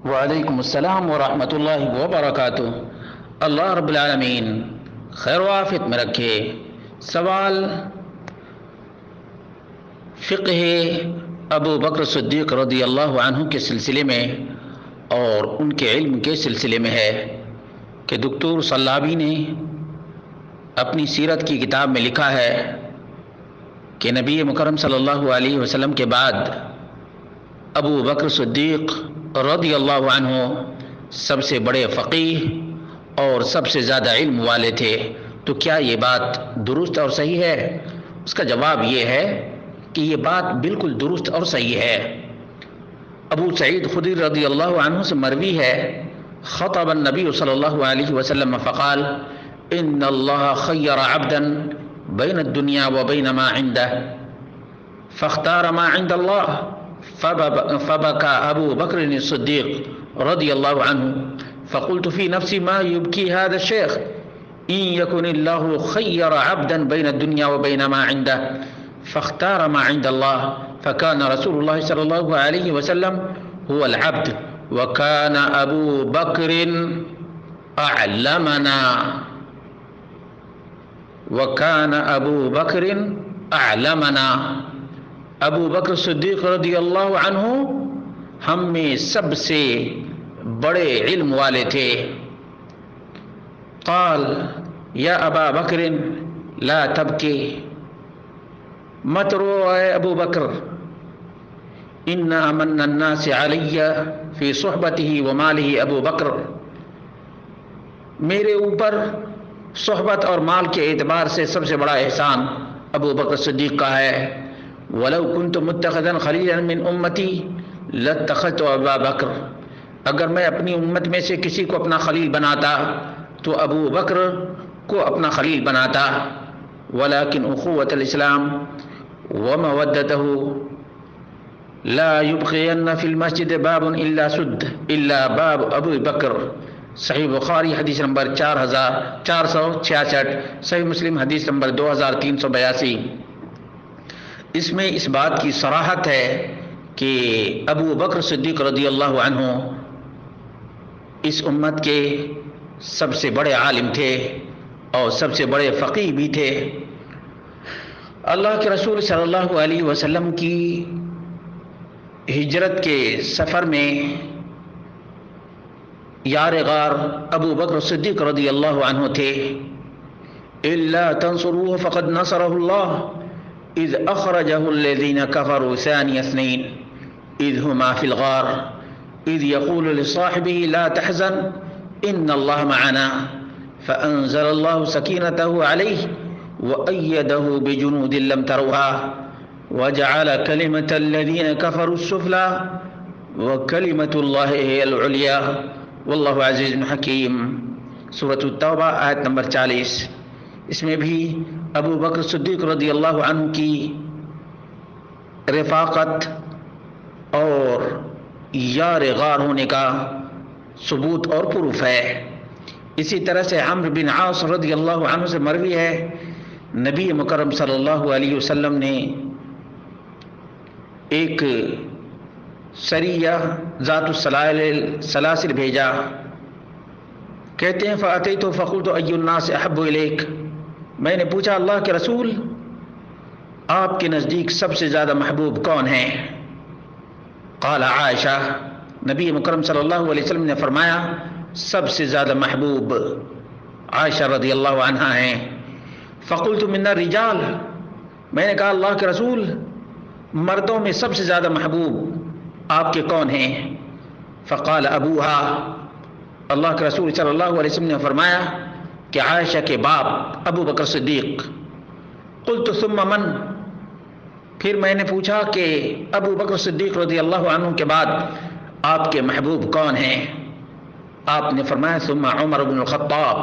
وعلیکم السلام ورحمۃ اللہ وبرکاتہ۔ اللہ رب العالمین خیر و عافیت میں رکھے۔ سوال فقہ ابو بکر صدیق رضی اللہ عنہ کے سلسلے میں اور ان کے علم کے سلسلے میں ہے کہ دکتور صلابی نے اپنی سیرت کی کتاب میں لکھا ہے کہ نبی مکرم صلی اللہ علیہ وسلم کے بعد ابو بکر صدیق رضی اللہ عنہ سب سے بڑے فقیہ اور سب سے زیادہ علم والے تھے، تو کیا یہ بات درست اور صحیح ہے؟ اس کا جواب یہ ہے کہ یہ بات بالکل درست اور صحیح ہے۔ ابو سعید خدری رضی اللہ عنہ سے مروی ہے، خطب النبی صلی اللہ علیہ وسلم فقال ان اللہ خیر عبدا بین الدنیا وبین ما عنده فاختار ما عند اللہ فبكى أبو بكر الصديق رضي الله عنه فقلت في نفسي ما يبكي هذا الشيخ إن يكن الله خير عبدا بين الدنيا وبين ما عنده فاختار ما عند الله فكان رسول الله صلى الله عليه وسلم هو العبد وكان أبو بكر أعلمنا ابو بکر صدیق رضی اللہ عنہ ہم میں سب سے بڑے علم والے تھے۔ قال یا ابا بکر لا تبکی، مت رو اے ابو بکر، ان امن الناس علی فی صحبته ومالہ ابو بکر، میرے اوپر صحبت اور مال کے اعتبار سے سب سے بڑا احسان ابو بکر صدیق کا ہے۔ وَلَوْ كُنْتُ مُتَّخِذًا خَلِيلًا مِنْ أُمَّتِي لَاتَّخَذْتُ أَبَا بَكْرَ، اگر میں اپنی امت میں سے کسی کو اپنا خلیل بناتا تو ابو بکر کو اپنا خلیل بناتا۔ وَلَكِنْ أُخُوَّةَ الْإِسْلَامِ وَمَوَدَّتَهُ لَا يُبْقِيَنَّ فِي الْمَسْجِدِ بَابٌ إِلَّا بَابُ أَبِي بَكْرَ، صحیح بخاری حدیث نمبر 4466، صحیح مسلم حدیث نمبر 2382۔ اس میں اس بات کی صراحت ہے کہ ابو بکر صدیق رضی اللہ عنہ اس امت کے سب سے بڑے عالم تھے اور سب سے بڑے فقیہ بھی تھے۔ اللہ کے رسول صلی اللہ علیہ وسلم کی ہجرت کے سفر میں یار غار ابو بکر صدیق رضی اللہ عنہ تھے۔ الا تنصروه فقد نصره الله اذ اخرجه الذين كفروا ثاني اثنين اذ هما في الغار اذ يقول لصاحبه لا تحزن ان الله معنا فانزل الله سكينته عليه وايده بجنود لم تروها وجعل كلمة الذين كفروا السفلى وكلمة الله هي العليا واللہ عزیز حکیم، سورۃ التوبہ آیت نمبر 40۔ اس میں بھی ابو بکر صدیق رضی اللہ عنہ کی رفاقت اور یار غار ہونے کا ثبوت اور پروف ہے۔ اسی طرح سے عمرو بن عاص رضی اللہ عنہ سے مروی ہے، نبی مکرم صلی اللہ علیہ وسلم نے ایک سریہ ذات السلاسل بھیجا، کہتے ہیں فاتیت فقلت ای الناس احب الیک، میں نے پوچھا اللہ کے رسول آپ کے نزدیک سب سے زیادہ محبوب کون ہیں؟ قال عائشہ، نبی مکرم صلی اللہ علیہ وسلم نے فرمایا سب سے زیادہ محبوب عائشہ رضی اللہ عنہا ہیں۔ فقلت من الرجال، میں نے کہا اللہ کے رسول مردوں میں سب سے زیادہ محبوب آپ کے کون ہیں؟ فقال ابوها، اللہ کے رسول صلی اللہ علیہ وسلم نے فرمایا کہ عائشہ کے باپ ابو بکر صدیق۔ قلت ثم من، پھر میں نے پوچھا کہ ابو بکر صدیق رضی اللہ عنہ کے بعد آپ کے محبوب کون ہیں؟ آپ نے فرمایا ثم عمر بن الخطاب،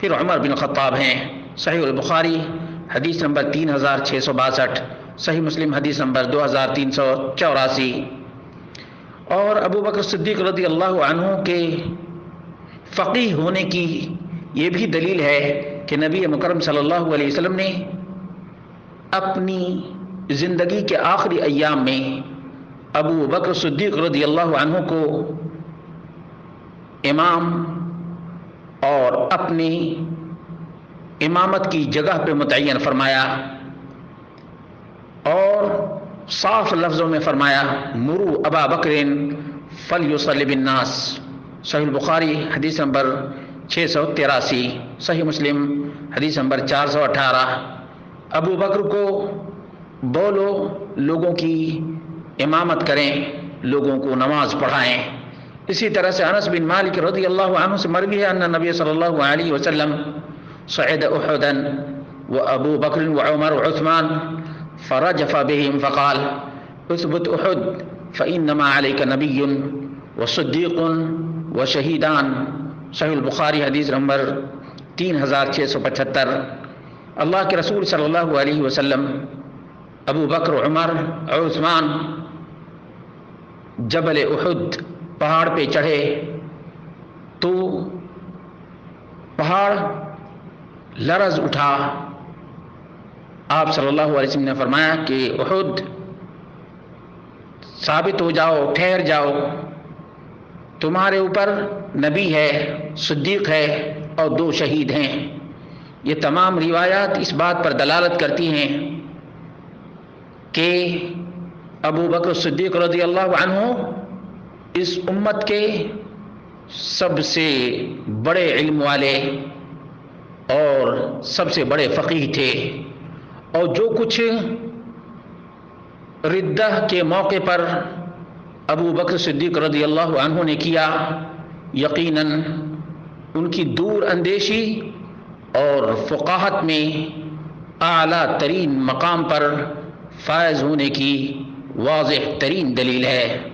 پھر عمر بن الخطاب ہیں۔ صحیح البخاری حدیث نمبر 3662، صحیح مسلم حدیث نمبر 2384۔ اور ابو بکر صدیق رضی اللہ عنہ کے فقیہ ہونے کی یہ بھی دلیل ہے کہ نبی مکرم صلی اللہ علیہ وسلم نے اپنی زندگی کے آخری ایام میں ابو بکر صدیق رضی اللہ عنہ کو امام اور اپنی امامت کی جگہ پہ متعین فرمایا اور صاف لفظوں میں فرمایا مرو ابا بکر فلیصلی بالناس، صحیح البخاری حدیث نمبر 683، صحیح مسلم حدیث نمبر 418۔ ابو بکر کو بولو لوگوں کی امامت کریں، لوگوں کو نماز پڑھائیں۔ اسی طرح سے انس بن مالک رضی اللہ عنہ سے مروی ہے ان نبی صلی اللہ علیہ وسلم صعد احدا وابو بکر وعمر وعثمان فرجف بهم فقال اثبت احد فانما عليك نبي وصديق وشهيدان، صحیح البخاری حدیث نمبر 3675۔ اللہ کے رسول صلی اللہ علیہ وسلم ابو بکر عمر اور عثمان جبل احد پہاڑ پہ چڑھے تو پہاڑ لرز اٹھا۔ آپ صلی اللہ علیہ وسلم نے فرمایا کہ احد ثابت ہو جاؤ، ٹھہر جاؤ، تمہارے اوپر نبی ہے، صدیق ہے اور 2 شہید ہیں۔ یہ تمام روایات اس بات پر دلالت کرتی ہیں کہ ابو بکر صدیق رضی اللہ عنہ اس امت کے سب سے بڑے علم والے اور سب سے بڑے فقیہ تھے، اور جو کچھ ردہ کے موقع پر ابو بکر صدیق رضی اللہ عنہ نے کیا، یقیناً ان کی دور اندیشی اور فقاہت میں اعلیٰ ترین مقام پر فائز ہونے کی واضح ترین دلیل ہے۔